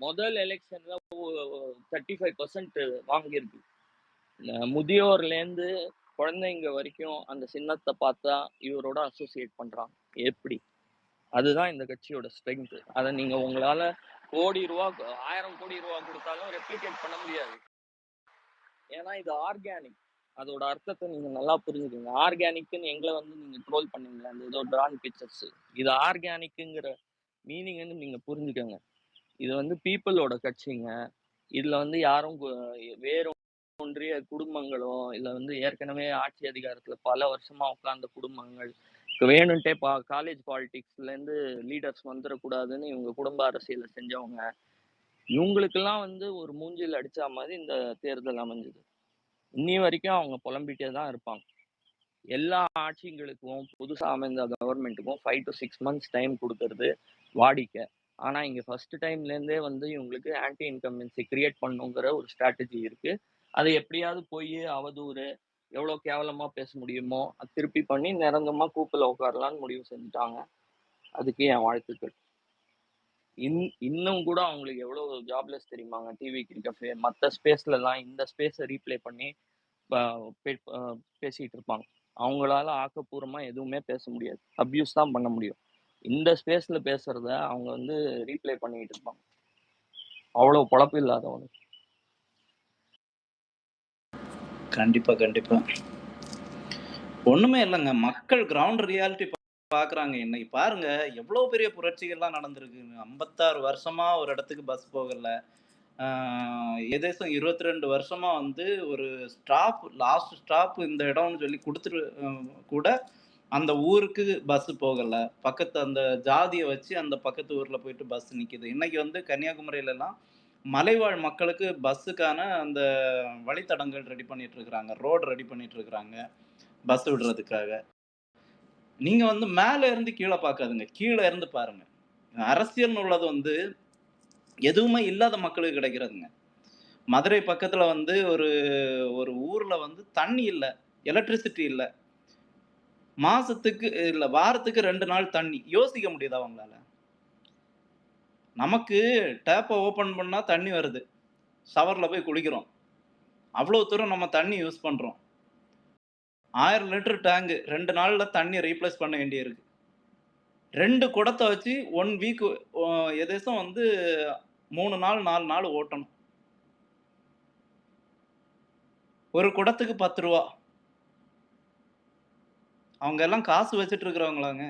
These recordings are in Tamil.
முதல் எலெக்ஷன்ல 35% வாங்கியிருக்கு. முதியோர்லேருந்து குழந்தைங்க வரைக்கும் அந்த சின்னத்தை பார்த்தா இவரோட அசோசியேட் பண்றாங்க. எப்படி? அதுதான் இந்த கட்சியோட ஸ்ட்ரென்த். அதை நீங்க உங்களால கோடி ரூபா 1000 கோடி ரூபா கொடுத்தாலும் ரெப்ளிகேட் பண்ண முடியாது. ஏன்னா இது ஆர்கானிக். அதோட அர்த்தத்தை நீங்க நல்லா புரிஞ்சுக்கோங்க. ஆர்கானிக்னு எங்களை வந்து நீங்க ட்ரோல் பண்ணீங்களா அந்த ஏதோ டிரான் பிக்சர்ஸ், இது ஆர்கானிக்குங்கிற மீனிங்னு நீங்க புரிஞ்சுக்கோங்க. இது வந்து பீப்புளோட கட்சிங்க. இதுல வந்து யாரும் வேறு ஒன்றிய குடும்பங்களோ இல்ல வந்து ஏற்கனவே ஆட்சி அதிகாரத்துல பல வருஷமா உட்கார்ந்த குடும்பங்கள் வேணும்ட்டே காலேஜ் பாலிடிக்ஸ்ல இருந்து லீடர்ஸ் வந்துடக்கூடாதுன்னு இவங்க குடும்ப அரசியலை செஞ்சவங்க, இவங்களுக்கெல்லாம் வந்து ஒரு மூஞ்சில் அடிச்சா மாதிரி இந்த தேர்தல் அமைஞ்சது. இன்னி வரைக்கும் அவங்க புலம்பிட்டே தான் இருப்பாங்க. எல்லா ஆட்சிகளுக்கும் புதுசா அமைந்த கவர்மெண்ட்டுக்கும் 5 to 6 months டைம் கொடுக்கறது வாடிக்கை. ஆனா இங்க ஃபர்ஸ்ட் டைம்ல இருந்தே வந்து இவங்களுக்கு ஆன்டி இன்கம்பன்சி கிரியேட் பண்ணுங்கிற ஒரு ஸ்ட்ராட்டஜி இருக்கு. அதை எப்படியாவது போய் அவதூறு எவ்வளவு கேவலமா பேச முடியுமோ அது திருப்பி பண்ணி நிரந்தரமா கூப்பில் உட்காரலான்னு முடிவு செஞ்சுட்டாங்க. அதுக்கு என் வாழ்த்துக்கள். இன்னும் கூட அவங்களுக்கு எவ்வளவு ஜாப்லெஸ் தெரியுமாங்க. டிவி கஃபே மற்ற ஸ்பேஸ்ல எல்லாம் இந்த ஸ்பேஸை ரீப்ளே பண்ணி பேசிட்டு இருப்பாங்க. அவங்களால ஆக்கப்பூர்வமா எதுவுமே பேச முடியாது, அபியூஸ் தான் பண்ண முடியும். இந்த ஸ்பேஸ்ல பேசுறத அவங்க வந்து ரீப்ளே பண்ணிட்டு இருப்பாங்க. அவ்வளவு பொழப்பு இல்லாதவங்க. கண்டிப்பா கண்டிப்பா ஒண்ணுமே இல்லைங்க. மக்கள் கிரவுண்ட் ரியாலிட்டி பாக்குறாங்க. இன்னைக்கு பாருங்க எவ்வளவு பெரிய புரட்சிகள்லாம் நடந்திருக்கு. 56 வருஷமா ஒரு இடத்துக்கு பஸ் போகல. ஏதேசம் 22 வருஷமா வந்து ஒரு ஸ்டாப், லாஸ்ட் ஸ்டாப் இந்த இடம்னு சொல்லி கொடுத்துட்டு கூட அந்த ஊருக்கு பஸ் போகல. பக்கத்து அந்த ஜாதியை வச்சு அந்த பக்கத்து ஊர்ல போயிட்டு பஸ் நிக்குது. இன்னைக்கு வந்து கன்னியாகுமரியில எல்லாம் மலைவாழ் மக்களுக்கு பஸ்ஸுக்கான அந்த வழித்தடங்கள் ரெடி பண்ணிட்டு இருக்கிறாங்க, ரோடு ரெடி பண்ணிட்டு இருக்கிறாங்க பஸ் விடுறதுக்காக. நீங்க வந்து மேல இருந்து கீழே பார்க்காதுங்க, கீழே இருந்து பாருங்க. அரசியல் உள்ளது வந்து எதுவுமே இல்லாத மக்களுக்கு கிடைக்கிறதுங்க. மதுரை பக்கத்துல வந்து ஒரு ஒரு ஊர்ல வந்து தண்ணி இல்லை, எலக்ட்ரிசிட்டி இல்லை, மாசத்துக்கு இல்ல வாரத்துக்கு 2 நாள் தண்ணி. யோசிக்க முடியுதா அவங்களால? நமக்கு டேப்பை ஓபன் பண்ணா தண்ணி வருது, ஷவர்ல போய் குளிக்கிறோம், அவ்வளவு தூரம் நம்ம தண்ணி யூஸ் பண்றோம். 1000 லிட்டர் டேங்க் 2 நாள்ல தண்ணி ரீப்ளேஸ் பண்ண வேண்டியிருக்கு. 2 குடத்தை வச்சு 1 வீக் எதேசம் வந்து 3 நாள் 4 நாள் ஓட்டணும். ஒரு குடத்துக்கு 10 ரூபா. அவங்க எல்லாம் காசு வச்சுட்டு இருக்கிறவங்களாங்க.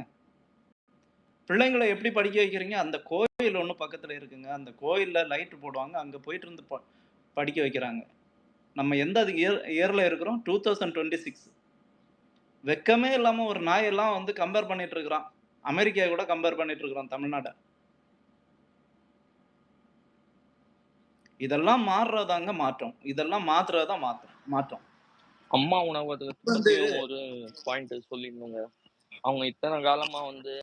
பிள்ளைங்களை எப்படி படிக்க வைக்கிறீங்க? அந்த கோயில் ஒன்று பக்கத்துல இருக்குங்க, அந்த கோயில்ல லைட் போடுவாங்க, அங்க போயிட்டு இருந்து படிக்க வைக்கிறாங்க. நம்ம எந்த இயர்ல இருக்கிறோம்? 2026. வெக்கமே இல்லாம ஒரு நாயெல்லாம் வந்து கம்பேர் பண்ணிட்டு இருக்கிறான். அமெரிக்கா கூட கம்பேர் பண்ணிட்டு இருக்கிறோம் தமிழ்நாட. இதெல்லாம் மாறுறதாங்க மாற்றம். இதெல்லாம் மாத்துறதுதான் மாற்றம். அம்மா உணவகத்தை பத்தியும் ஒரு பாயிண்ட் சொல்லிடணுங்க. அவங்க இத்தனை காலமா வந்து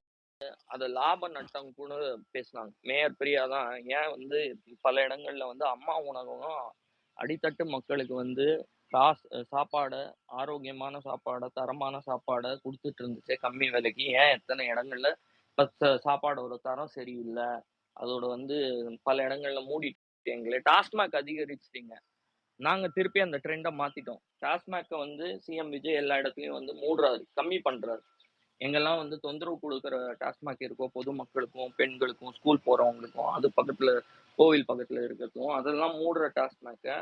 அத லாப நட்டம் கூட பேசினாங்க. மேயர் பிரியா தான் ஏன் வந்து பல இடங்கள்ல வந்து அம்மா உணவகம் அடித்தட்டு மக்களுக்கு வந்து சாப்பாடை, ஆரோக்கியமான சாப்பாடை, தரமான சாப்பாடை கொடுத்துட்டு இருந்துச்சு கம்மி விலைக்கு. ஏன் எத்தனை இடங்கள்ல சாப்பாடோட தரம் சரியில்லை, அதோட வந்து பல இடங்கள்ல மூடிட்டீங்களே. டாஸ்மாக் அதிகரிச்சிட்டீங்க, நாங்க திருப்பி அந்த ட்ரெண்டை மாத்திட்டோம். டாஸ்மாக்கை வந்து சிஎம் விஜய் எல்லா இடத்துலயும் வந்து மூடுறாரு, கம்மி பண்றாரு. எங்கெல்லாம் வந்து தொந்தரவு கொடுக்குற டாஸ்மாக் இருக்கோ பொதுமக்களுக்கும், பெண்களுக்கும், ஸ்கூல் போறவங்களுக்கும், அது பக்கத்துல கோவில் பக்கத்துல இருக்கிறதுக்கும் அதெல்லாம் மூடுற டாஸ்மாக்கை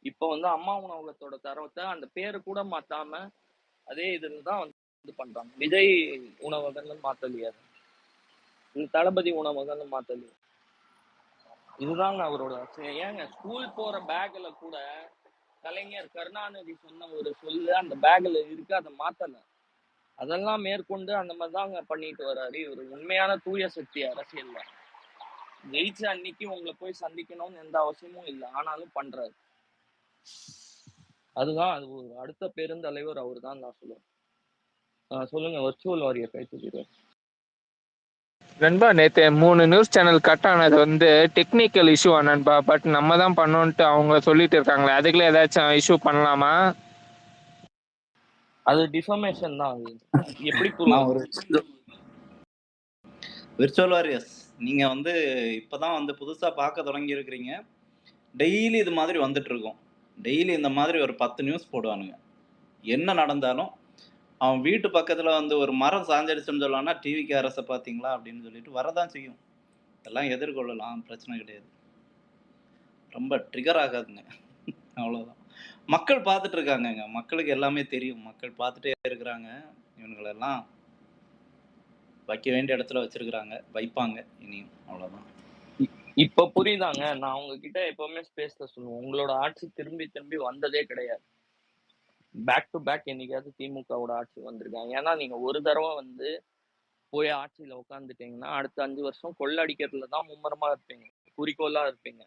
இப்ப வந்து அம்மா உணவகத்தோட தரத்தை அந்த பேரு கூட மாத்தாம அதே இதுல தான் வந்து பண்றாங்க. விஜய் உணவகம்னு மாத்தலையா, தளபதி உணவகம்னு மாத்தலையா? இதுதாங்க அவரோட. ஏங்க ஸ்கூல் போற பேக்ல கூட கலைஞர் கருணாநிதி சொன்ன ஒரு சொல்லு அந்த பேக்ல இருக்கு, அதை மாத்தல. அதெல்லாம் மேற்கொண்டு அந்த மாதிரிதாங்க பண்ணிட்டு வர்றாரு இவர். உண்மையான தூய சக்தி அரசியல்ல. ஜெயிச்ச அன்னைக்கு உங்களை போய் சந்திக்கணும்னு எந்த அவசியமும் இல்லை, ஆனாலும் பண்றாரு. அதுதான் அது ஒரு அடுத்த பெருந்தலைவர் அவர் தான் நான் சொல்லுவேன். சொல்லுங்க, வர்ச்சுவல் வாரியர் கைத்துக்கிறேன். நண்பா, நேற்று 3 நியூஸ் சேனல் கட் ஆனது வந்து டெக்னிக்கல் இஷ்யூ நண்பா. பட் நம்ம தான் பண்ணோன்ட்டு அவங்க சொல்லிட்டு இருக்காங்களே, அதுக்குள்ள ஏதாச்சும் இஷ்யூ பண்ணலாமா? அது டிஃபர்மேஷன் தான். அது எப்படி விர்ச்சுவல் வாரியர்ஸ் நீங்க வந்து இப்பதான் வந்து புதுசா பார்க்க தொடங்கியிருக்கிறீங்க. டெய்லி இது மாதிரி வந்துட்டு இருக்கும். டெய்லி இந்த மாதிரி ஒரு 10 நியூஸ் போடுவானுங்க. என்ன நடந்தாலும், அவன் வீட்டு பக்கத்துல வந்து ஒரு மரம் சாஞ்சிருச்சுன்னு சொல்லுவான்னா, "டிவிக்கு அரச பார்த்தீங்களா?" அப்படின்னு சொல்லிட்டு வரதான் செய்யும். இதெல்லாம் எதிர்கொள்ளலாம். பிரச்சனை கிடையாது. ரொம்ப ட்ரிகர் ஆகாதுங்க. அவ்வளோதான். மக்கள் பார்த்துட்டு இருக்காங்கங்க. மக்களுக்கு எல்லாமே தெரியும். மக்கள் பார்த்துட்டே இருக்கிறாங்க. இவனுங்களெல்லாம் வைக்க வேண்டிய இடத்துல வச்சிருக்கிறாங்க. வைப்பாங்க இனியும். அவ்வளோதான். இப்ப புரியுதாங்க. நான் உங்ககிட்ட எப்பவுமே ஸ்பேஸ்ல சொல்லுவேன். உங்களோட ஆட்சி திரும்பி திரும்பி வந்ததே கிடையாது. பேக் டு பேக் என்னைக்காவது திமுகவோட ஆட்சி வந்திருக்காங்க. ஏன்னா நீங்க ஒரு தடவ வந்து போய் ஆட்சியில உட்காந்துட்டீங்கன்னா, அடுத்த 5 வருஷம் கொள்ளடிக்கிறதுல தான் மும்முரமா இருப்பீங்க. குறிக்கோளா இருப்பீங்க.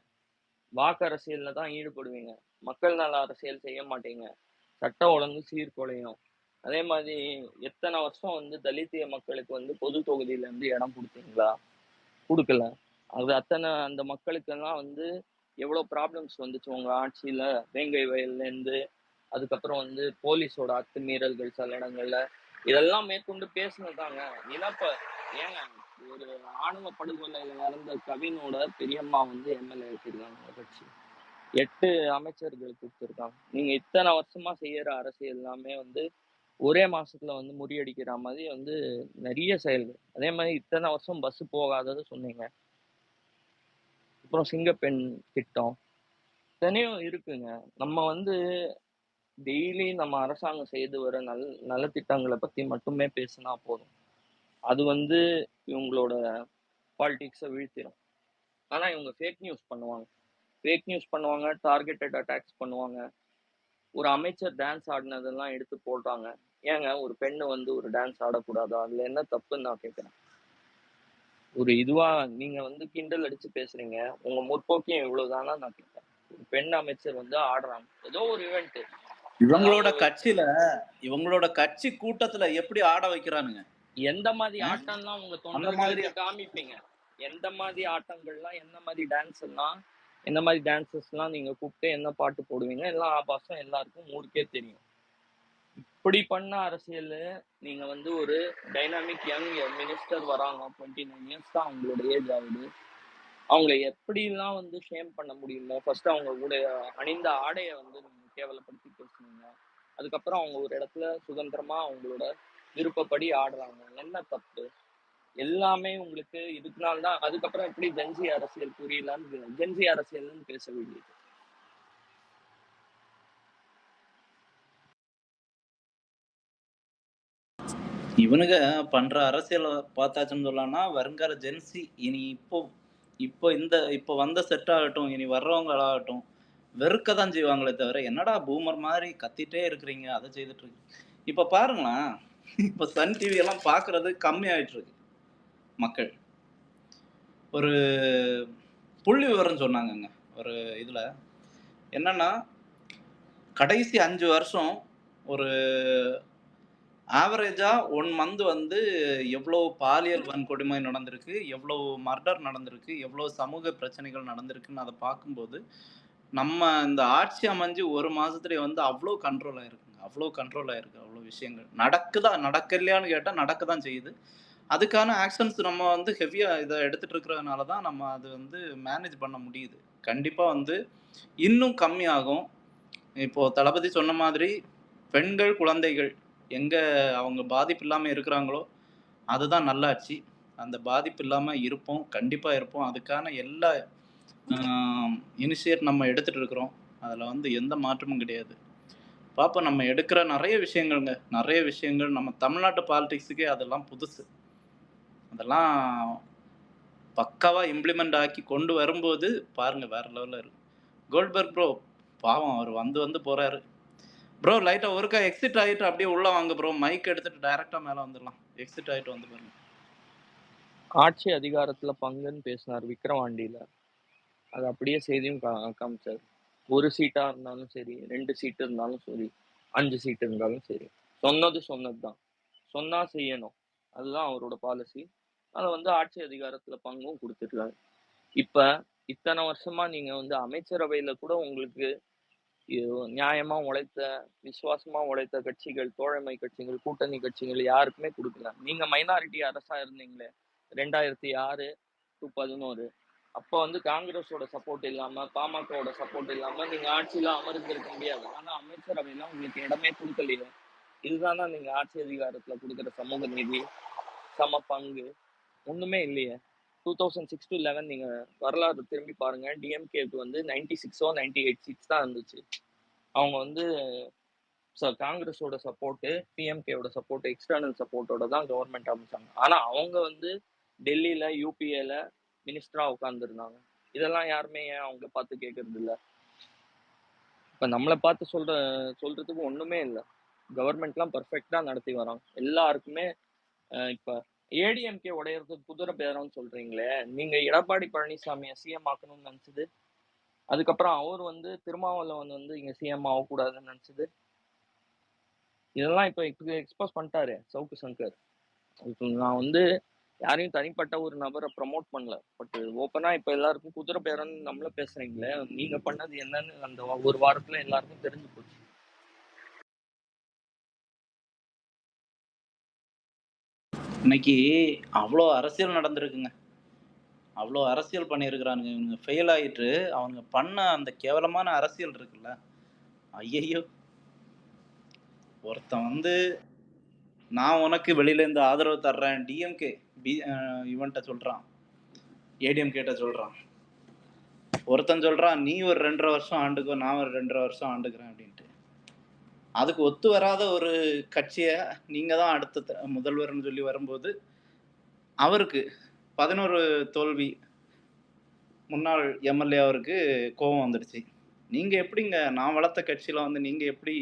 வாக்கு அரசியல்ல தான் ஈடுபடுவீங்க. மக்கள் நல அரசியல் செய்ய மாட்டீங்க. சட்ட ஒழுங்கு சீர்குலையும். அதே மாதிரி எத்தனை வருஷம் வந்து தலித்திய மக்களுக்கு வந்து பொது தொகுதியில இருந்து இடம் கொடுத்தீங்களா? குடுக்கல. அது அத்தனை அந்த மக்களுக்கெல்லாம் வந்து எவ்வளவு ப்ராப்ளம்ஸ் வந்துச்சு உங்க ஆட்சியில. வேங்கை வயல்ல இருந்து, அதுக்கப்புறம் வந்து போலீஸோட அத்துமீறல்கள் சில இடங்கள்ல. இதெல்லாம் மேற்கொண்டு பேசுனதுதாங்க. ஏங்க ஒரு ஆணவ படுகொலையில இறந்த கவினோட பெரியம்மா வந்து எம்எல்ஏ வச்சிருக்காங்க கட்சி. 8 அமைச்சர்கள் கொடுத்துருக்காங்க. நீங்க இத்தனை வருஷமா செய்யற அரசியல் எல்லாமே வந்து ஒரே மாசத்துல வந்து முறியடிக்கிற மாதிரி வந்து நிறைய செயல்கள். அதே மாதிரி இத்தனை வருஷம் பஸ் போகாதது சொன்னீங்க. அப்புறம் சிங்கப்பெண் திட்டம் இத்தனையும் இருக்குங்க. நம்ம வந்து டெய்லி நம்ம அரசாங்கம் செய்து வர நலத்திட்டங்களை பத்தி மட்டுமே பேசினா போதும். அது வந்து இவங்களோட பாலிடிக்ஸை வீழ்த்திடும். ஆனா இவங்க ஃபேக் நியூஸ் பண்ணுவாங்க, டார்கெட்டட் அட்டாக்ஸ் பண்ணுவாங்க. ஒரு அமைச்சர் டான்ஸ் ஆடினதெல்லாம் எடுத்து போடுறாங்க. ஏங்க ஒரு பெண்ணு வந்து ஒரு டான்ஸ் ஆடக்கூடாதா? அதுல என்ன தப்புன்னு நான் கேட்கிறேன். ஒரு இதுவா நீங்க வந்து கிண்டல் அடிச்சு பேசுறீங்க. உங்க முற்போக்கையும் இவ்வளவுதானா நான் கேட்கிறேன். ஒரு பெண் அமைச்சர் வந்து ஆடுறாங்க. ஏதோ ஒரு ஈவெண்ட். இவங்களோட கட்சி கூட்டத்துல எப்படி ஆட வைக்கிறானுங்க? எந்த மாதிரி ஆட்டம்லாம் உங்க தொண்டர்களுக்கு காமிப்பீங்க? எந்த மாதிரி ஆட்டங்கள்லாம், என்ன மாதிரி டான்ஸ் எல்லாம், என்ன மாதிரி டான்சஸ்லாம் நீங்க கூப்பிட்டு என்ன பாட்டு போடுவீங்க? எல்லாம் ஆபாசம், எல்லாருக்கும் ஊருக்கே தெரியும். இப்படி பண்ண அரசியல் நீங்க வந்து ஒரு டைனாமிக் யங் மினிஸ்டர் வராங்க. 29 இயர்ஸ் தான் அவங்களோட ஏஜ் ஆகுது. அவங்கள எப்படிலாம் வந்து ஷேம் பண்ண முடியுமோ ஃபர்ஸ்ட் அவங்க கூட அணிந்த ஆடையை வந்து நீங்க கேவலப்படுத்தி பேசுனீங்க. அதுக்கப்புறம் அவங்க ஒரு இடத்துல சுதந்திரமா அவங்களோட விருப்பப்படி ஆடுறாங்க. என்ன தப்பு? எல்லாமே உங்களுக்கு இதுக்குனால்தான். அதுக்கப்புறம் எப்படி ஜென்சி அரசியல் புரியலான்னு ஜென்சி அரசியல்னு பேச வேண்டியது. இவனுங்க பண்ற அரசியல பார்த்தாச்சுன்னு சொல்லலாம்னா, வருங்கால ஜென்சி இனி இப்போ வந்த செட் ஆகட்டும், இனி வர்றவங்களாகட்டும், வெறுக்க தான் செய்வாங்களே தவிர, என்னடா பூமர் மாதிரி கத்திட்டே இருக்கிறீங்க, அதை செய்துட்டு இருக்கு. இப்ப பாருங்களேன், இப்ப சன் டிவி எல்லாம் பார்க்கறது கம்மி ஆயிட்டு இருக்கு மக்கள். ஒரு புள்ளி விவரம் சொன்னாங்கங்க ஒரு இதுல. என்னன்னா, கடைசி 5 வருஷம் ஒரு ஆவரேஜா 1 மந்த் வந்து எவ்வளோ பாலியல் வன்கொடுமை நடந்திருக்கு, எவ்வளோ மர்டர் நடந்திருக்கு, எவ்வளோ சமூக பிரச்சனைகள் நடந்திருக்குன்னு அத பார்க்கும்போது, நம்ம இந்த ஆட்சி அமைஞ்சு 1 மாசத்துலயே வந்து அவ்ளோ கண்ட்ரோல் ஆயிருக்குங்க. அவ்ளோ விஷயங்கள். நடக்கலையான்னு கேட்டா நடக்க தான் செய்யுது. அதுக்கான ஆக்ஷன்ஸ் நம்ம வந்து ஹெவியா இத எடுத்துட்டு இருக்கிறதுனால தான் நம்ம அது வந்து மேனேஜ் பண்ண முடியுது. கண்டிப்பா வந்து இன்னும் கம்மியாகும். இப்போ தளபதி சொன்ன மாதிரி பெண்கள், குழந்தைகள் எங்க அவங்க பாதிப்பு இல்லாம இருக்கிறாங்களோ, அதுதான் நல்லாட்சி. அந்த பாதிப்பு இல்லாம இருப்போம். கண்டிப்பா இருப்போம். அதுக்கான எல்லா அ இனிஷியேட் நம்ம எடுத்துட்டு இருக்கிறோம். அதுல வந்து எந்த மாற்றமும் கிடையாது. பாப்போம் நம்ம எடுக்கிற நெறைய விஷயங்கள் நம்ம தமிழ்நாட்டு பாலிடிக்ஸ்‌க்கே அதெல்லாம் புதுசு. அதெல்லாம் பக்காவா இம்ப்ளிமெண்ட் ஆக்கி கொண்டு வரும்போது பாருங்க வேற லெவல்ல இருக்கும். கோல்ட்பர்க் ப்ரோ பாவம் அவரு வந்து போறாரு. ப்ரோ லைட்டா ஒருக்கா எக்ஸிட் ஆயிட்டு அப்படியே உள்ள வாங்க ப்ரோ. மைக் எடுத்துட்டு டைரக்ட்டா மேல வந்துரலாம். எக்ஸிட் ஆயிட்டு வந்து பாருங்க. ஆட்சி அதிகாரத்துல பங்குன்னு பேசினார் விக்கிரவாண்டியில. அது அப்படியே செய்தியும் காமிச்சாரு. 1 சீட்டா இருந்தாலும் சரி, 2 சீட்டு இருந்தாலும் சரி, 5 சீட்டு இருந்தாலும் சரி. சொன்னதுதான். சொன்னா செய்யணும். அதுதான் அவரோட பாலிசி. அதை வந்து ஆட்சி அதிகாரத்துல பங்கும் கொடுத்துருக்காரு. இப்ப இத்தனை வருஷமா நீங்க வந்து அமைச்சரவையில கூட உங்களுக்கு நியாயமா உழைத்த, விசுவாசமா உழைத்த கட்சிகள், தோழமை கட்சிகள், கூட்டணி கட்சிகள் யாருக்குமே கொடுக்கல. நீங்க மைனாரிட்டி அரசா இருந்தீங்களே 2006 to 11. அப்போ வந்து காங்கிரஸோட சப்போர்ட் இல்லாம, பாமகவோட சப்போர்ட் இல்லாம நீங்க ஆட்சியில அமர்ந்திருக்க முடியாது. ஆனா அமைச்சரவையில உங்களுக்கு இடமே கொடுக்கலையே. இதுதானா நீங்க ஆட்சி அதிகாரத்துல கொடுக்குற சமூக நீதி, சம பங்கு? ஒண்ணுமே இல்லையே. 2006 to 11 நீங்க வரலாறு திரும்பி பாருங்க. டிஎம்கேக்கு வந்து 96 98 சீட்ஸ் தான் இருந்துச்சு. அவங்க வந்து காங்கிரஸோட சப்போர்ட்டு, பிஎம்கேவோட சப்போர்ட், எக்ஸ்டர்னல் சப்போர்ட்டோட தான் கவர்மெண்ட் அமைச்சாங்க. ஆனா அவங்க வந்து டெல்லியில யூபிஏல மினிஸ்டரா உட்கார்ந்துருந்தாங்க. இதெல்லாம் யாருமே ஏன் அவங்க பார்த்து கேட்கறது இல்ல? இப்ப நம்மளை பார்த்து சொல்றதுக்கு ஒண்ணுமே இல்லை. கவர்மெண்ட்லாம் பர்ஃபெக்டா நடத்தி வராங்க எல்லாருக்குமே. இப்ப ஏடிஎம்கே உடையறதுக்கு குதிரை பேரம்னு சொல்றீங்களே, நீங்க எடப்பாடி பழனிசாமியை சிஎம் ஆக்கணும்னு நினைச்சது, அதுக்கப்புறம் அவர் வந்து திருமாவளவன் வந்து இங்க சிஎம் ஆகக்கூடாதுன்னு நினைச்சது, இதெல்லாம் இப்ப எக்ஸ்போஸ் பண்ணிட்டாரு சவுக்கு சங்கர். இப்ப நான் வந்து யாரையும் தனிப்பட்ட ஒரு நபரை ப்ரமோட் பண்ணல, பட் ஓப்பனா இப்ப எல்லாருக்கும் குதிரை பேரன்னு நம்மள பேசுறீங்களே, நீங்க பண்ணது என்னன்னு அந்த ஒரு வாரத்துல எல்லாருக்கும் தெரிஞ்சு போச்சு. இன்னைக்கு அவ்வளோ அரசியல் நடந்திருக்குங்க. அவ்வளோ அரசியல் பண்ணியிருக்கிறானுங்க. இவனுங்க ஃபெயில் ஆயிட்டு அவனுங்க பண்ண அந்த கேவலமான அரசியல் இருக்குல்ல, ஐயையோ! ஒருத்தன் வந்து நான் உனக்கு வெளியில இருந்து ஆதரவு தர்றேன் டிஎம்கே இவன்ட்ட சொல்றான், ஏடிஎம்கேட்ட சொல்றான். ஒருத்தன் சொல்றான் நீ ஒரு 2.5 வருஷம் ஆண்டுக்கோ, நான் ஒரு 2.5 வருஷம் ஆண்டுக்கிறேன் அப்படின்ட்டு. அதுக்கு ஒத்து வராத ஒரு கட்சியை நீங்க தான் அடுத்த முதல்வர்னு சொல்லி வரும்போது அவருக்கு 11 தோல்வி, முன்னாள் எம்எல்ஏ அவருக்கு கோபம் வந்துடுச்சு. நீங்க எப்படிங்க நான் வளர்த்த கட்சியில வந்து நீங்க எப்படி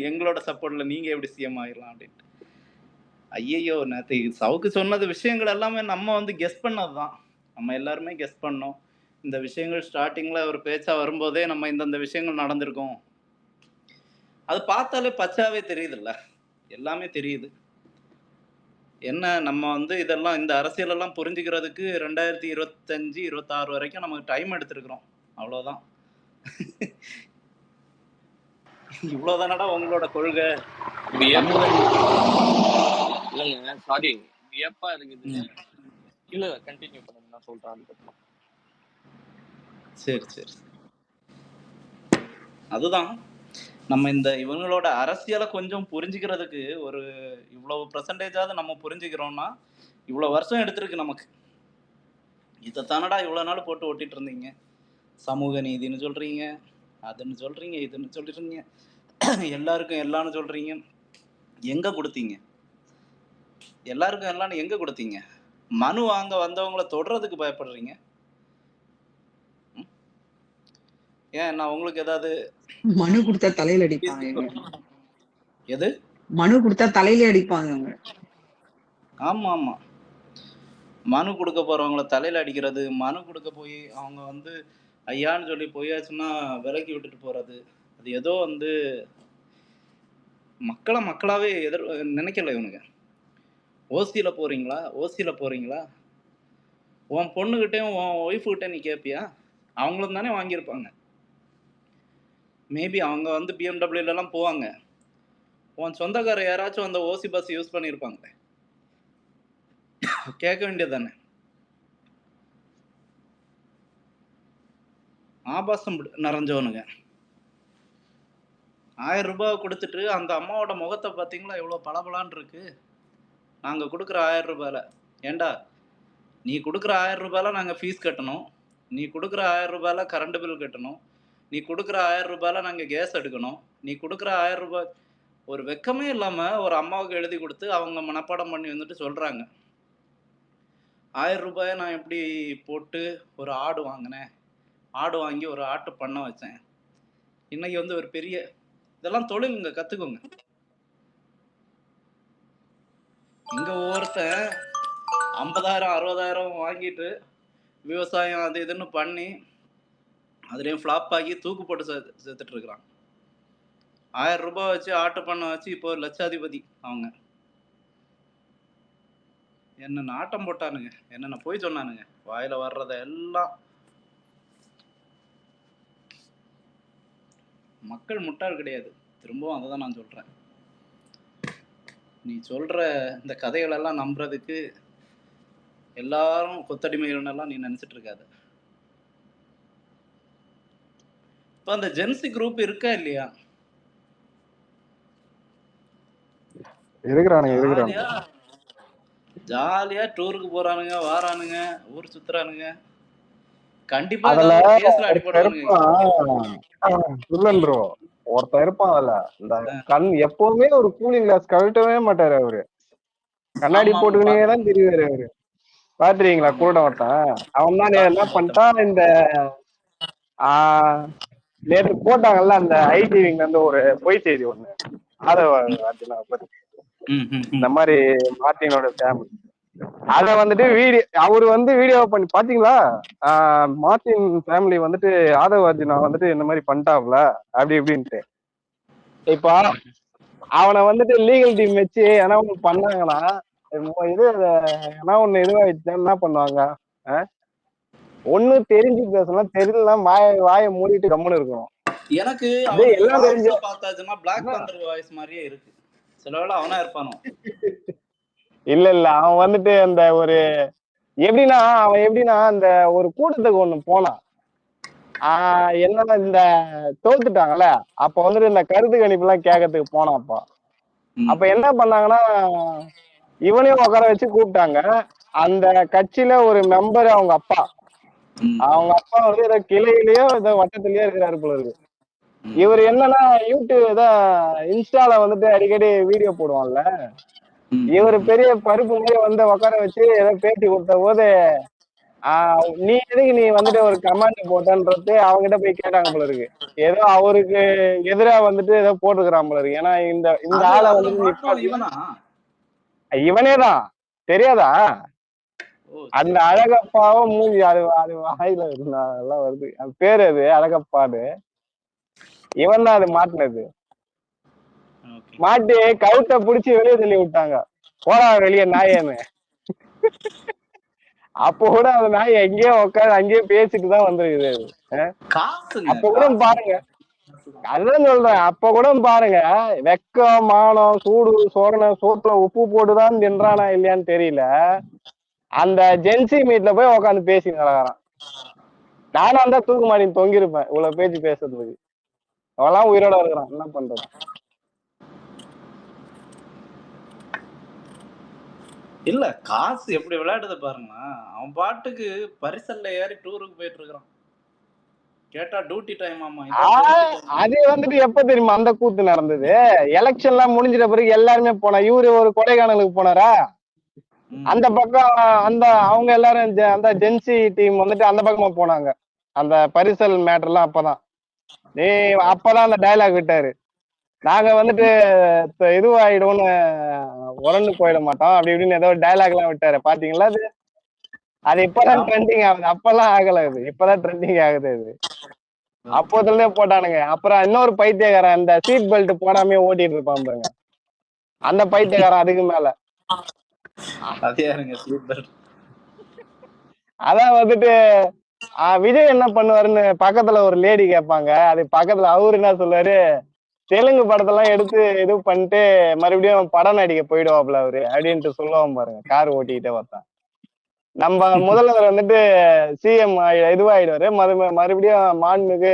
எங்களோட சப்போர்ட்ல நீங்க எப்படி சிஎம் ஆயிடலாம் அப்படின்ட்டு. ஐயையோ! நேத்து சவுக்கு சொன்னது விஷயங்கள் எல்லாமே நம்ம வந்து கெஸ் பண்ணதுதான். நம்ம எல்லாருமே கெஸ் பண்ணோம். இந்த விஷயங்கள் ஸ்டார்டிங்ல ஒரு பேச்சா வரும்போதே நம்ம இந்தந்த விஷயங்கள் நடந்திருக்கும். அது பார்த்தாலே பச்சாவே தெரியுதுல்ல, எல்லாமே தெரியுது. என்ன நம்ம வந்து இதெல்லாம் இந்த அரசியல் எல்லாம் புரிஞ்சுக்கிறதுக்கு 2025, 26 வரைக்கும் நமக்கு டைம் எடுத்திருக்கிறோம். அவ்வளவுதான். இவ்வளவுதானடா உங்களோட கொள்கை? இல்லைங்க, சாரி, வியப்பா இருக்குது. இல்ல கண்டினியூ பண்ணுங்க, நான் சொல்றேன் அதுக்கப்புறம். சரி சரி, அதுதான் நம்ம இந்த இவங்களோட அரசியலை கொஞ்சம் புரிஞ்சுக்கிறதுக்கு ஒரு இவ்வளவு பெர்சன்டேஜாவது நம்ம புரிஞ்சுக்கிறோம்னா இவ்வளவு வருஷம் எடுத்திருக்கு நமக்கு. இதைத்தானடா இவ்வளவு நாள் போட்டு ஓட்டிட்டு இருந்தீங்க. சமூக நீதினு சொல்றீங்க, அதுன்னு சொல்றீங்க, இதுன்னு சொல்றீங்க, எல்லாருக்கும் எல்லாம்னு சொல்றீங்க. எங்க கொடுத்தீங்க? எல்லாருக்கும் எல்லாம் எங்க கொடுத்தீங்க? மனு வாங்க வந்தவங்கள தொடுறதுக்கு பயப்படுறீங்க. ஏன் நான் உங்களுக்கு ஏதாவது மனு கொடுத்தா தலையில அடிப்பாங்க. எது மனு கொடுத்தா தலையில அடிப்பாங்க. ஆமா ஆமா, மனு கொடுக்க போறவங்கள தலையில அடிக்கிறது, மனு கொடுக்க போய் அவங்க வந்து ஐயான்னு சொல்லி போயாச்சுன்னா விலக்கி விட்டுட்டு போறது, அது ஏதோ வந்து மக்களை மக்களாவே நினைக்கல இவனுங்க. ஓசியில போறீங்களா, ஓசியில போறீங்களா, உன் பொண்ணுகிட்டையும் உன் ஒய்ஃபு கிட்ட நீ கேட்பியா? அவங்களும் தானே வாங்கியிருப்பாங்க. மேபி அவங்க வந்து பிஎம்டபிள்யூல எல்லாம் போவாங்க. உன் சொந்தக்கார யாராச்சும் அந்த ஓசி பஸ் யூஸ் பண்ணியிருப்பாங்க, கேட்க வேண்டியது தானே. ஆபாசம் நிறைஞ்சவனுங்க. 1000 ரூபாய் கொடுத்துட்டு அந்த அம்மாவோட முகத்தை பார்த்தீங்களா எவ்வளோ பளபளான்னு இருக்கு. நாங்கள் கொடுக்குற 1000 ரூபாயில, ஏண்டா நீ கொடுக்குற 1000 ரூபாயில நாங்கள் ஃபீஸ் கட்டணும், நீ கொடுக்குற 1000 ரூபாயில கரண்ட் பில் கட்டணும், நீ கொடுக்குற 1000 ரூபாயில நாங்கள் கேஸ் எடுக்கணும், நீ கொடுக்குற 1000 ரூபாய் ஒரு வெக்கமே இல்லாமல் ஒரு அம்மாவுக்கு எழுதி கொடுத்து அவங்க மனப்பாடம் பண்ணி வந்துட்டு சொல்கிறாங்க 1000 ரூபாயை நான் எப்படி போட்டு ஒரு ஆடு வாங்கினேன், ஆடு வாங்கி ஒரு ஆட்டு பண்ண வச்சேன், இன்னைக்கு வந்து ஒரு பெரிய இதெல்லாம் தொழிலுங்க, கற்றுக்கோங்க. இங்கே ஒவ்வொருத்தன் 50,000 60,000 வாங்கிட்டு விவசாயம் அது இதுன்னு பண்ணி அதுலேயும் ஃப்ளாப் ஆகி தூக்கு போட்டு சேர்த்துட்டு இருக்கிறான். 1000 ரூபாய் வச்சு ஆட்டு பண்ண வச்சு இப்போ லட்சாதிபதி அவங்க. என்ன நாட்டம் போட்டானுங்க, என்னென்ன போய் சொன்னானுங்க, வாயில வர்றத எல்லாம். மக்கள் முட்டாள் கிடையாது, திரும்பவும் அதை தான் நான் சொல்றேன். நீ சொல்ற இந்த கதைகளெல்லாம் நம்புறதுக்கு எல்லாரும் கொத்தடிமைகள் எல்லாம் நீ நினைச்சிட்டு இருக்காத. இப்ப அந்த ஜென்சி குரூப் இருக்கா இல்லையா? இருக்கிறானுங்க ஜாலியா டூருக்கு போறானுங்க, வாரானுங்க, ஊர் சுத்துறானுங்க. கண்டிப்பா அதுல ஏதாவது ஒரு கேஸ்ல ஒருத்தன் அடிபடுவானுங்க. இருப்பான் இல்லன் ப்ரோ, ஒருத்தன் இருப்பான் அதுல. இந்த கண் எப்பவுமே ஒரு கூலிங் கிளாஸ் கழட்டவே மாட்டாரு அவரு. கண்ணாடி ஆமா, ஆமா, போட்டுக்கினே தான் தெரியுவாரு அவரு. பாத்துறீங்களா கூட ஒருத்தன்? அவன் தான் என்ன பண்ணிட்டான், இந்த நேற்று போட்டாங்கல்ல அந்த ஐடிவிங்க வந்து ஒரு பொய் செய்தி ஒண்ணு, ஆதவ அர்ஜுனா பத்தி. இந்த மாதிரி மார்ட்டினோட ஃபேமிலி அத வந்துட்டு வீடியோ அவரு வந்து வீடியோ பண்ணி பாத்தீங்களா? மார்ட்டின் ஃபேமிலி வந்துட்டு ஆதவ அர்ஜுனா வந்துட்டு இந்த மாதிரி பண்ணிட்டாப்ல அப்படி இப்படின்ட்டு. இப்ப அவனை வந்துட்டு லீகல் டீம் வச்சு ஏன்னா ஒண்ணு பண்ணாங்கன்னா, இது ஏன்னா ஒண்ணு இதுவாயிடுச்சு என்ன பண்ணுவாங்க? ஒண்ணு தெரிஞ்சு பேசணும், தெரியலாம் வாயை மூடிட்டு கம்முன்னு இருக்கணும். எனக்கு எல்லாம் தெரிஞ்ச பார்த்தாச்சுன்னா பிளாக் பந்தர் வாய்ஸ் மாதிரியே இருக்கு. சிலவேளை அவனா இருப்பானோ? இல்ல அவன் வந்துட்டு அந்த ஒரு எப்படின்னா அந்த ஒரு கூட்டத்துக்கு ஒண்ணு போனான். என்னன்னா இந்த தோத்துட்டாங்கல்ல, அப்ப வந்துட்டு இந்த கருத்து கணிப்பு எல்லாம் கேட்கறதுக்கு போனான்ப்பா. அப்ப என்ன பண்ணாங்கன்னா, இவனையும் உட்கார வச்சு கூப்பிட்டாங்க. அந்த கட்சியில ஒரு மெம்பர் அவங்க அப்பா வந்து ஏதோ கிளையிலயோ ஏதோ வட்டத்திலயோ இருக்கிறாரு போல இருக்கு. இவர் என்னன்னா யூடியூப் ஏதோ இன்ஸ்டால வந்துட்டு அடிக்கடி வீடியோ போடுவான்ல, இவர் பெரிய பருப்பு மாதிரி வந்து உட்கார வச்சு ஏதோ பேட்டி கொடுத்த போது நீ எதுக்கு நீ வந்துட்டு ஒரு கமெண்ட் போட்டன்றது அவங்ககிட்ட போய் கேட்டாங்க போல இருக்கு. ஏதோ அவருக்கு எதிரா வந்துட்டு ஏதோ போட்டுக்கிறான் போல இருக்கு. ஏன்னா இந்த ஆளை வந்துட்டு இவனேதான் தெரியாதா? அந்த அழகப்பாவும் மூஞ்சி அது வாயில நல்லா வருது, அது பேரு அது அழகப்பாடு. இவன் தான் அது மாட்டினது. மாட்டி கழுத்தை பிடிச்சி வெளியே தள்ளி விட்டாங்க, போடா வெளியே நாயேன்னு. அப்போ கூட அந்த நாய் எங்கேயோ உட்காந்து அங்கேயே பேசிட்டு தான் வந்திருக்குது. அப்ப கூட பாருங்க, அதுதான் சொல்றேன், அப்ப கூட பாருங்க வெக்கம் மானம் சூடு சோழனை சோத்துல உப்பு போட்டுதான் தின்றானா இல்லையான்னு தெரியல, அந்த ஜென்சி மீட்ல போய் உட்காந்து பேசி நடக்கிறான். நானும் அந்த தூக்கு மாடி தொங்கிருப்பேன் இவ்வளவு பேச்சு பேசுறதுக்கு. அவெல்லாம் உயிரோட இருக்கிறான், என்ன பண்றது? இல்ல காசு எப்படி விளையாடுது பாருங்க. அவன் பாட்டுக்கு பரிசல்ல ஏறி டூருக்கு போயிட்டு இருக்கிறான். கேட்டா டியூட்டி டைம் ஆமா. அது வந்துட்டு எப்ப தெரியுமா அந்த கூத்து நடந்தது? எலெக்ஷன் எல்லாம் முடிஞ்சிட்ட பிறகு எல்லாருமே போனா, இவரு ஒரு கொடைக்கானலுக்கு போனாரா, அந்த பக்கம் அவங்க எல்லாரும் அந்த ஜென்சி டீம் வந்துட்டு அந்த பக்கமா போனாங்க. அந்த பரிசல் மேட்டர் எல்லாம் அப்பதான் அந்த டைலாக் விட்டாரு, நாங்க வந்துட்டு இதுவாயிடும்னு உரண்டு போயிட மாட்டோம் அப்படி இப்படின்னு ஏதோ டைலாக் எல்லாம் விட்டாரு. பாத்தீங்களா? அது இப்பதான் ட்ரெண்டிங் ஆகுது, அப்பெல்லாம் ஆகல, அது இப்பதான் ட்ரெண்டிங் ஆகுது. அது அப்போதுல போட்டானுங்க. அப்புறம் இன்னொரு பைத்தியக்காரன் அந்த சீட் பெல்ட் போடாம ஓட்டிட்டு இருப்பான் பாருங்க, அந்த பைத்தியக்காரன் அதுக்கு மேல. அதான் வந்துட்டு விஜய் என்ன பண்ணுவாருன்னு பக்கத்துல ஒரு லேடி கேட்பாங்க. அது பக்கத்துல அவரு என்ன சொல்லுவாரு, தெலுங்கு படத்தெல்லாம் எடுத்து இது பண்ணிட்டு மறுபடியும் படம் நடிக்க போயிடுவாப்ல அவரு அப்படின்ட்டு சொல்லுவான் பாருங்க, கார் ஓட்டிக்கிட்டே வரத்தான். நம்ம முதல்வர் வந்துட்டு சிஎம் இதுவாயிடுவாரு, மறுபடியும் மாண்புமிகு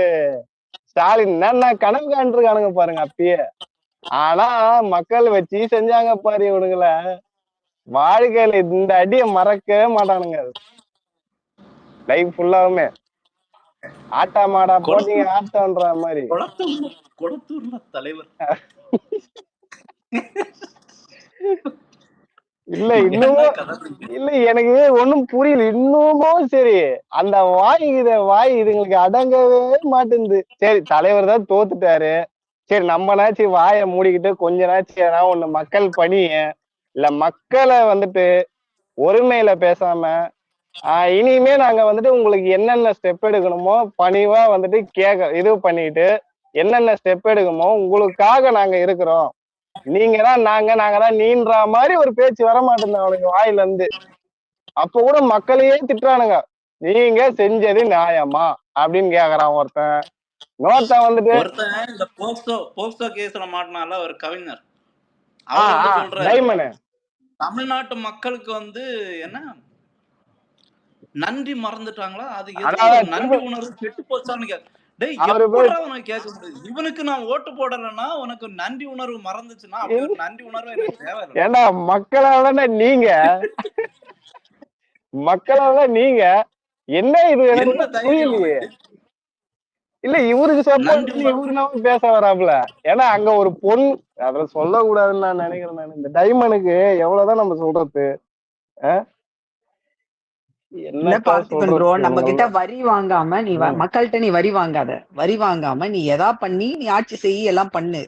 ஸ்டாலின் என்ன கனவு காண்டிருக்கானுங்க பாருங்க அப்பயே. ஆனா மக்கள் வச்சு செஞ்சாங்க பாரு இவனுங்கள, வாழ்க்கையில இந்த அடியை மறக்கவே மாட்டானுங்க. லைஃப் ஃபுல்லாவுமே ஆட்டா மாடா போட்டீங்க ஆட்டம்ன்ற மாதிரி. தலைவர் இல்ல இன்னமும் இல்ல, எனக்கு ஒண்ணும் புரியல இன்னமும். சரி, அந்த வாய் இதுங்களுக்கு அடங்கவே மாட்டேங்குது. சரி, தலைவர் தான் தோத்துட்டாரு, சரி நம்மனாச்சு வாயை மூடிக்கிட்டு கொஞ்ச நாச்சு ஏதாவது ஒண்ணு மக்கள் பணிய இல்ல மக்களை வந்துட்டு ஒருமையில பேசாம இனிமே நாங்க வந்துட்டு உங்களுக்கு என்னென்ன ஸ்டெப் எடுக்கணுமோ பணிவா வந்துட்டு இது பண்ணிட்டு என்னென்ன ஸ்டெப் எடுக்கணுமோ உங்களுக்காக நாங்க இருக்கிறோம், நீங்க தான் நாங்க தான் நீன்ற மாதிரி ஒரு பேச்சு வர மாட்டேங்குது அவனுக்கு வாயில இருந்து. அப்ப கூட மக்களையே திட்டுறானுங்க, நீங்க செஞ்சது நியாயமா அப்படின்னு கேக்குறான் ஒருத்தன். இன்னொருத்தன் வந்துட்டு இந்த போக்சோ கேஸ்ல மாட்டினால ஒரு கவிஞர் டைமண்ட், தமிழ்நாட்டு மக்களுக்கு வந்து என்ன நன்றி மறந்துட்டாங்களா? அது ஏதோ ஒரு அதாவது நன்றி உணர்வு கெட்டு போச்சான்னு டேய் அவரு போய் எப்படிடா உனக்கு கேட்க முடியுது? இவனுக்கு நான் ஓட்டு போடலைன்னா உனக்கு நன்றி உணர்வு மறந்துச்சுன்னா அப்படி ஒரு நன்றி உணர்வு எனக்கு தேவையில்லை. ஏண்டா மக்களால நீங்க நீங்க என்ன இது எனக்கு என்ன ஒண்ணும் தைரியம் புரியலையே. உனக்கு? இல்ல இவருக்கு சப்போர்ட் நன்றி பண்ணி உணர்வு இவரு நம்ம பேச வராப்புல. ஏன்னா அங்க ஒரு பொண்ணு அத சொல்லக்கூடாதுன்னு நான் நினைக்கிறேன். நான் இந்த டைமனுக்கு எவ்வளவுதான் நம்ம சொல்றது? இல்ல என்னத்த பார்த்திபன் ப்ரோ, சொல்றது நம்ம கிட்ட இவங்கள. வரி வாங்காம நீ மக்கள்கிட்ட நீ வரி வாங்காத. வரி வாங்காம நீ எதா பண்ணி நீ ஆட்சி செய்ய எல்லாம் பண்ணு.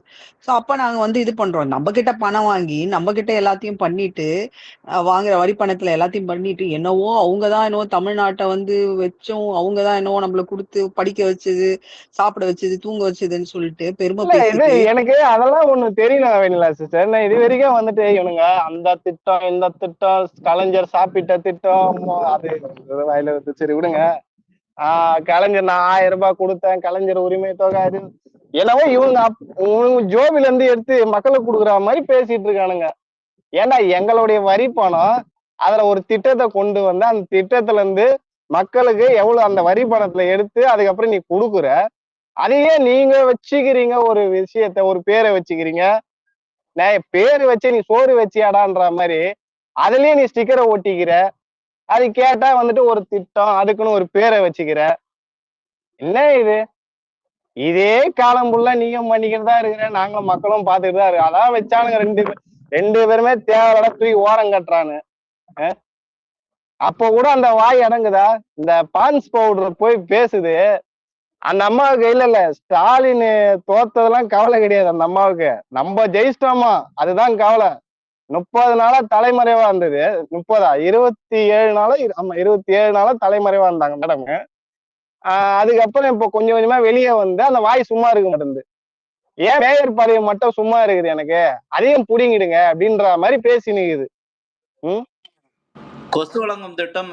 சோ அப்ப நாங்க வந்து இது பண்றோம். நம்ம கிட்ட பணம் வாங்கி நம்ம கிட்ட எல்லாத்தையும் பண்ணிட்டு வாங்குற வரி பணத்துல எல்லாத்தையும் பண்ணிட்டு என்னவோ அவங்கதான் என்னவோ தமிழ்நாட்டை வந்து வச்சும் அவங்கதான் என்னவோ நம்மள கொடுத்து படிக்க வச்சது, சாப்பிட வச்சது, தூங்க வச்சதுன்னு சொல்லிட்டு பெருமை இல்ல இது பேசிட்டு எனக்கு அதெல்லாம் ஒண்ணு தெரியல வேணிலா சிஸ்டர். நான் இது வரைக்கும் வந்துட்டு இவனுங்க அந்த திட்டம் இந்த திட்டம் கலைஞர் சாப்பிட்ட திட்டம் அது வாயில வந்து சரி விடுங்க. கலைஞர் நான் 1000 ரூபாய் கொடுத்தேன், கலைஞர் உரிமை தொகை அது என்னவோ இவங்க ஜோபில இருந்து எடுத்து மக்களுக்கு கொடுக்குற மாதிரி பேசிட்டு இருக்கானுங்க. ஏன்னா எங்களுடைய வரி பணம் அதுல ஒரு திட்டத்தை கொண்டு வந்து அந்த திட்டத்துல இருந்து மக்களுக்கு எவ்வளவு அந்த வரி பணத்துல எடுத்து அதுக்கப்புறம் நீ கொடுக்குற. அதையே நீங்க வச்சுக்கிறீங்க ஒரு விஷயத்த, ஒரு பேரை வச்சுக்கிறீங்க. நான் பேரு வச்சு நீ சோறு வச்சியாடான்ற மாதிரி அதுலயே நீ ஸ்டிக்கரை ஒட்டிக்கிற. அது கேட்டா வந்துட்டு ஒரு திட்டம் அதுக்குன்னு ஒரு பேரை வச்சுக்கிற. என்ன இது? இதே காலம் ஃபுல்லா நீயும் பண்ணிக்கிட்டு தான் இருக்கிற, நாங்களும் மக்களும் பார்த்துட்டு தான் இருக்கு. அதான் வச்சானுங்க ரெண்டு பேருமே தேவையோட தூக்கி ஓரம் கட்டுறானு. அப்ப கூட அந்த வாய் அடங்குதா? இந்த பான்ஸ் பவுடர் போய் பேசுது அந்த அம்மாவுக்கு. இல்ல ஸ்டாலின் தோத்ததெல்லாம் கவலை கிடையாது அந்த அம்மாவுக்கு. நம்ம ஜெயிச்சிட்டோமா அதுதான் கவலை. 30 நாளா தலைமறைவா இருந்தது. 27 நாளா, ஆமா 27 நாளா தலைமறைவா இருந்தாங்க மேடம். அதுக்கப்புறம் இப்ப கொஞ்சம் கொஞ்சமா வெளியே வந்து அந்த வாய் சும்மா இருக்க மாட்டேங்குது. ஏன் மேயர் பதவி மட்டும் சும்மா இருக்குது எனக்கு, அதையும் புடிங்கிடுங்க அப்படின்ற மாதிரி பேசி நிக்குது. கொசு வழங்கும் திட்டம்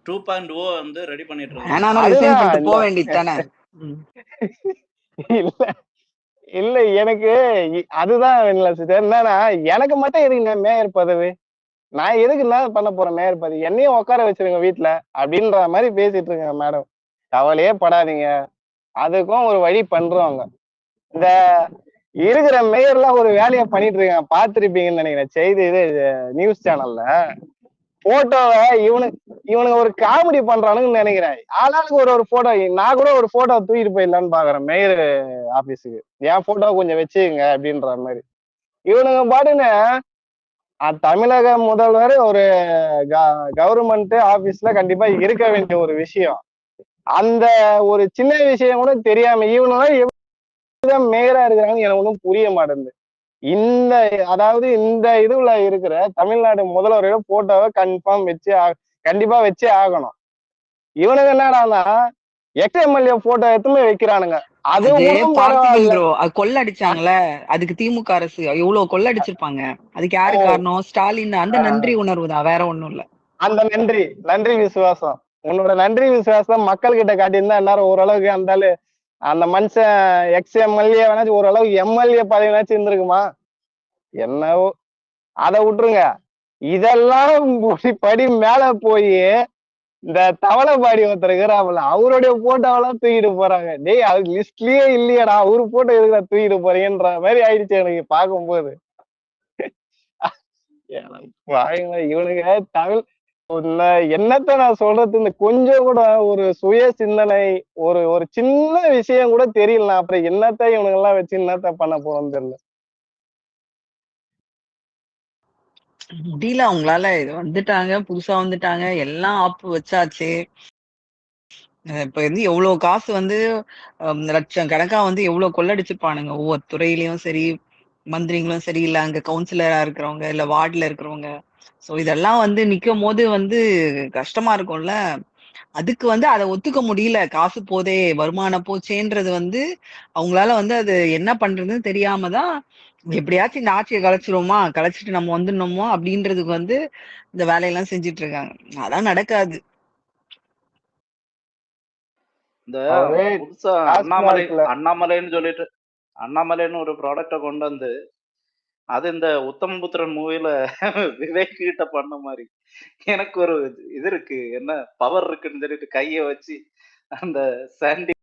2.0 வந்து ரெடி பண்ணிட்டு இருக்காங்க. ஆனாலும் ரிசைன் பண்ணிட்டு போக வேண்டியது தானே. இல்ல இல்ல எனக்கு அதுதான் என்னன்னா எனக்கு மட்டும் எதுக்கு மேயர் பதவி, நான் எதுக்கு என்ன பண்ண போறேன் மேயர் பதவி, என்னையும் உட்கார வச்சிருங்க வீட்டுல அப்படின்ற மாதிரி பேசிட்டு இருக்கேன் மேடம். கவலையே படாதீங்க, அதுக்கும் ஒரு வழி பண்றவங்க. இந்த இருக்கிற மேயர்லாம் ஒரு வேலையை பண்ணிட்டு இருக்காங்க, பாத்திருப்பீங்கன்னு நினைக்கிறேன் செய்தி இது நியூஸ் சேனல்ல. போட்டோவை இவனுக்கு ஒரு காமெடி பண்றானுன்னு நினைக்கிறேன். ஆளாளுக்கு ஒரு போட்டோ. நான் கூட ஒரு போட்டோ தூக்கிட்டு போயிடலான்னு பாக்குறேன் மேயர் ஆபீஸுக்கு, என் போட்டோ கொஞ்சம் வச்சுக்கங்க அப்படின்ற மாதிரி. இவனுங்க பாட்டுன்னு தமிழக முதல்வர் ஒரு கவர்மெண்ட் ஆபீஸ்ல கண்டிப்பா இருக்க வேண்டிய ஒரு விஷயம், அந்த ஒரு சின்ன விஷயம் கூட தெரியாம இவனுங்க எப்படிதான் மேயரா இருக்கிறாங்கன்னு எனக்கு ஒன்றும் புரிய மாட்டேங்குது. அதாவது இந்த இதுல இருக்கிற தமிழ்நாடு முதல்வரோட போட்டோவை கண்டிப்பா வச்சே ஆகணும். இவனுங்க என்னடான்னா எக்ஸ்எம்எல்ஏ போட்டோ எதுவுமே வைக்கிறானுங்க. அதுவும் கொள்ளடிச்சாங்கல்ல, அதுக்கு திமுக அரசு எவ்வளவு கொள்ளடிச்சிருப்பாங்க. அதுக்கு யாரு காரணம்? ஸ்டாலின். அந்த நன்றி உணர்வு தான், வேற ஒண்ணும் இல்ல. அந்த நன்றி விசுவாசம், உன்னோட நன்றி விசுவாசம் மக்கள் கிட்ட காட்டியிருந்தா எல்லாரும் ஓரளவுக்கு அந்த மனுஷன் எக்ஸ்எம்எல்ஏ வேணாச்சும் ஓரளவுக்கு எம்எல்ஏ பதவினாச்சும் இருந்திருக்குமா? என்னவோ அதை விட்டுருங்க. இதெல்லாம் படி மேல போய் இந்த தவளைபாடி ஒருத்தர் இருக்கிறாப்புல அவருடைய போட்டோவெல்லாம் தூக்கிட்டு போறாங்க. டேய் அது லிஸ்ட்லயே இல்லையாடா, அவரு போட்டோ எதுக்குடா தூக்கிட்டு போறீங்கன்ற மாதிரி ஆயிடுச்சு எனக்கு பார்க்கும்போது. இவனுங்க தமிழ் என்னத்த நான் சொல்றது, இந்த கொஞ்சம் கூட ஒரு சுய சிந்தனை, ஒரு சின்ன விஷயம் கூட தெரியல. அப்புறம் என்னத்த இவனுங்க எல்லாம் வச்சு என்னத்த பண்ண போறோம்னு தெரியல. முடியல அவங்களால. இது வந்துட்டாங்க, புதுசா வந்துட்டாங்க, எல்லாம் ஆப்பு வச்சாச்சு. இப்ப வந்து எவ்வளவு காசு வந்து லட்சம் கணக்கா வந்து எவ்வளவு கொள்ளடிச்சிருப்பானுங்க. ஒவ்வொரு துறையிலயும் சரி, மந்திரிங்களும் சரி, இல்ல அங்க கவுன்சிலரா இருக்கிறவங்க, இல்ல வார்டுல இருக்கிறவங்க. சோ இதெல்லாம் வந்து நிக்கும் போது வந்து கஷ்டமா இருக்கும்ல. அதுக்கு வந்து அதை ஒத்துக்க முடியல. காசு போதே, வருமானம் போச்சேன்றது வந்து அவங்களால வந்து அது என்ன பண்றதுன்னு தெரியாம தான் எப்படியாச்சும் இந்த ஆட்சியை கலைச்சிட்டு நம்ம வந்துடணுமோ அப்படின்றதுக்கு வந்து இந்த வேலையெல்லாம் செஞ்சுட்டு இருக்காங்க. அதான் நடக்காது. இந்த புதுசா அண்ணாமலைன்னு சொல்லிட்டு அண்ணாமலைன்னு ஒரு ப்ராடக்ட கொண்டு வந்து அது இந்த உத்தமபுத்திரன் மூவில விவேக் கிட்ட பண்ண மாதிரி எனக்கு ஒரு இது இருக்கு, என்ன பவர் இருக்குன்னு சொல்லிட்டு கையை வச்சு அந்த சாண்டி